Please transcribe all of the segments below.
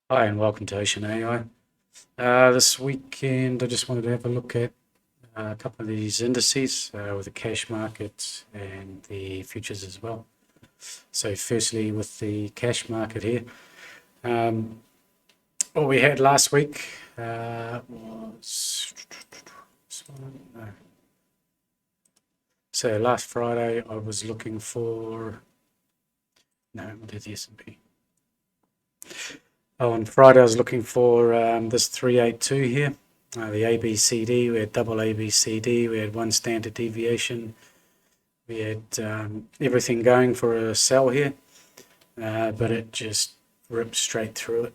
Hi, and welcome to Ocean AI. This weekend, I just wanted to have a look at a couple of these indices with the cash market and the futures as well. So, firstly, with the cash market here, um, what we had last week was no. So last Friday, I was looking for no, what is the S&P? Oh, on Friday, I was looking for this 382 here. The ABCD, we had double ABCD, we had one standard deviation, we had everything going for a sell here, but it just ripped straight through it.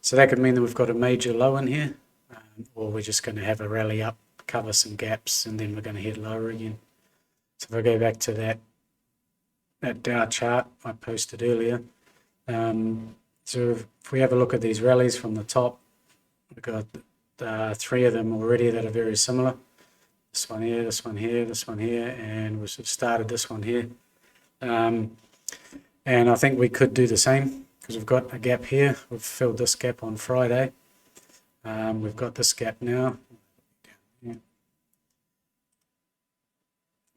So that could mean that we've got a major low in here, or we're just going to have a rally up, cover some gaps, and then we're going to head lower again. So if I go back to that Dow chart I posted earlier, so if we have a look at these rallies from the top, we've got three of them already that are very similar. This one here, this one here, this one here, and we sort of started this one here. And I think we could do the same because we've got a gap here. We've filled this gap on Friday. We've got this gap now.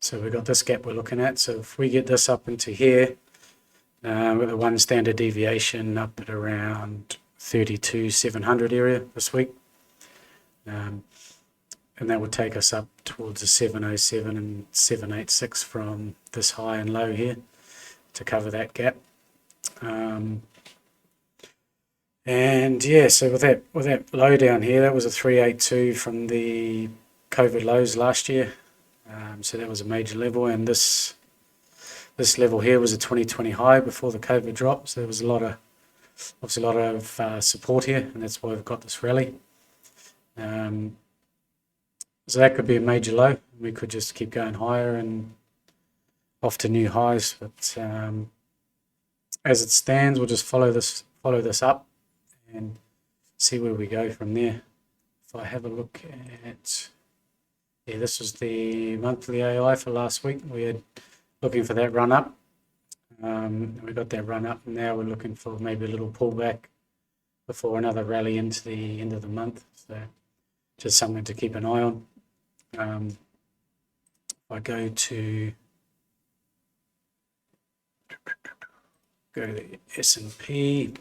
So we've got this gap we're looking at. So if we get this up into here, with the one standard deviation up at around 32,700 area this week. And that would take us up towards the 707 and 786 from this high and low here to cover that gap. And yeah, so with that low down here, that was a 382 from the COVID lows last year. So that was a major level, and this level here was a 2020 high before the COVID drop. So there was obviously a lot of support here, and that's why we've got this rally. So that could be a major low. We could just keep going higher and off to new highs. But as it stands, we'll just follow this up and see where we go from there. If I have a look at, yeah, this was the monthly AI for last week. We had looking for that run up. We got that run up, and now we're looking for maybe a little pullback before another rally into the end of the month. So just something to keep an eye on. If I go to the S&P,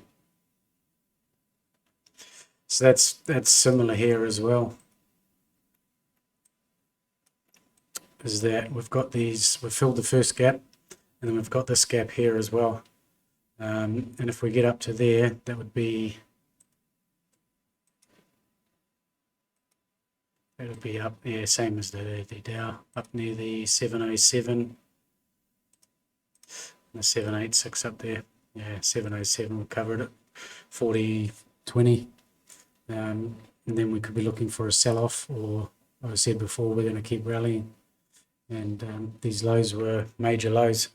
so that's similar here as well. Is that we've filled the first gap, and then we've got this gap here as well. And if we get up to there, that would be up, yeah, same as the Dow, up near the 707, the 786 up there. Yeah, 707, we covered it, 40.20. And then we could be looking for a sell-off, or like I said before, we're going to keep rallying. And these lows were major lows.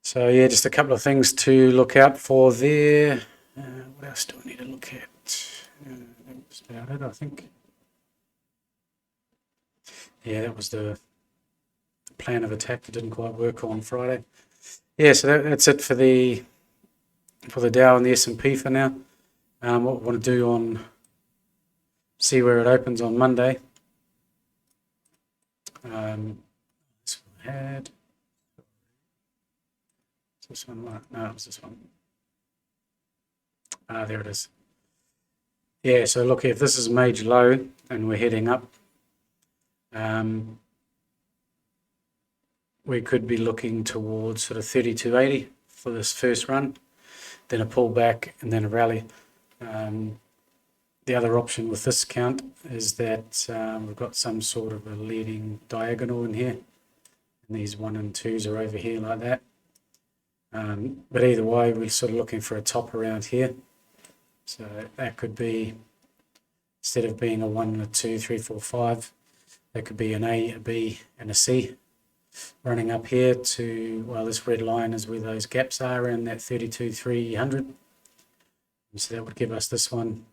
So yeah, just a couple of things to look out for there. What else do I need to look at? That's about it, I think. Yeah, that was the plan of attack that didn't quite work on Friday. Yeah, so that's it for the Dow and the S&P for now. What we want to do see where it opens on Monday. This one had. This one, no, it was this one. There it is. Yeah, so look, if this is a major low and we're heading up, we could be looking towards sort of 32.80 for this first run, then a pullback, and then a rally. The other option with this count is that we've got some sort of a leading diagonal in here, and these 1 and 2s are over here like that. But either way, we're sort of looking for a top around here. So that could be, instead of being a 1 and a 2, 3, 4, 5, that could be an A, a B, and a C. Running up here to, well, this red line is where those gaps are around that 32,300. So that would give us this one,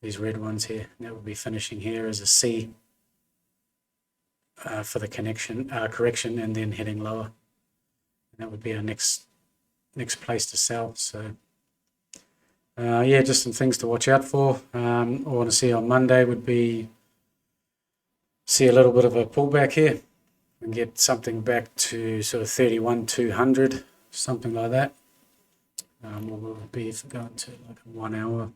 these red ones here. And that would be finishing here as a C for the correction, and then heading lower. And that would be our next place to sell. So Yeah, just some things to watch out for. I want to see on Monday would be see a little bit of a pullback here and get something back to sort of 31,200, something like that. What will it be if we go into like a 1 hour?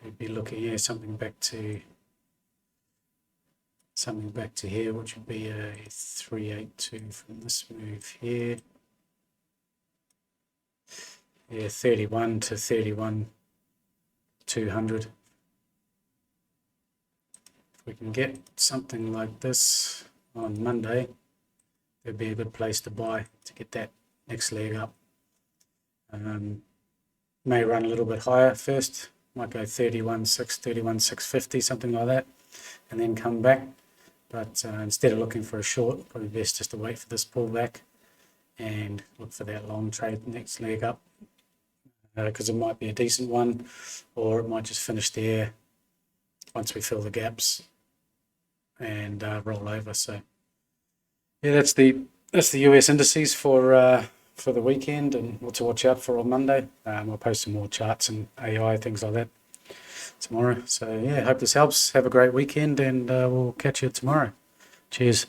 We'd be looking here something back to here, which would be a 382 from this move here. Yeah, 31 to 31,200. If we can get something like this on Monday, it'd be a good place to buy to get that next leg up. May run a little bit higher first, might go 31,650, something like that, and then come back. But instead of looking for a short, probably best just to wait for this pullback and look for that long trade next leg up, because it might be a decent one, or it might just finish there once we fill the gaps and roll over. So yeah, that's the US indices for the weekend and what to watch out for on Monday. We'll post some more charts and AI things like that tomorrow. So yeah, hope this helps. Have a great weekend, and we'll catch you tomorrow. Cheers.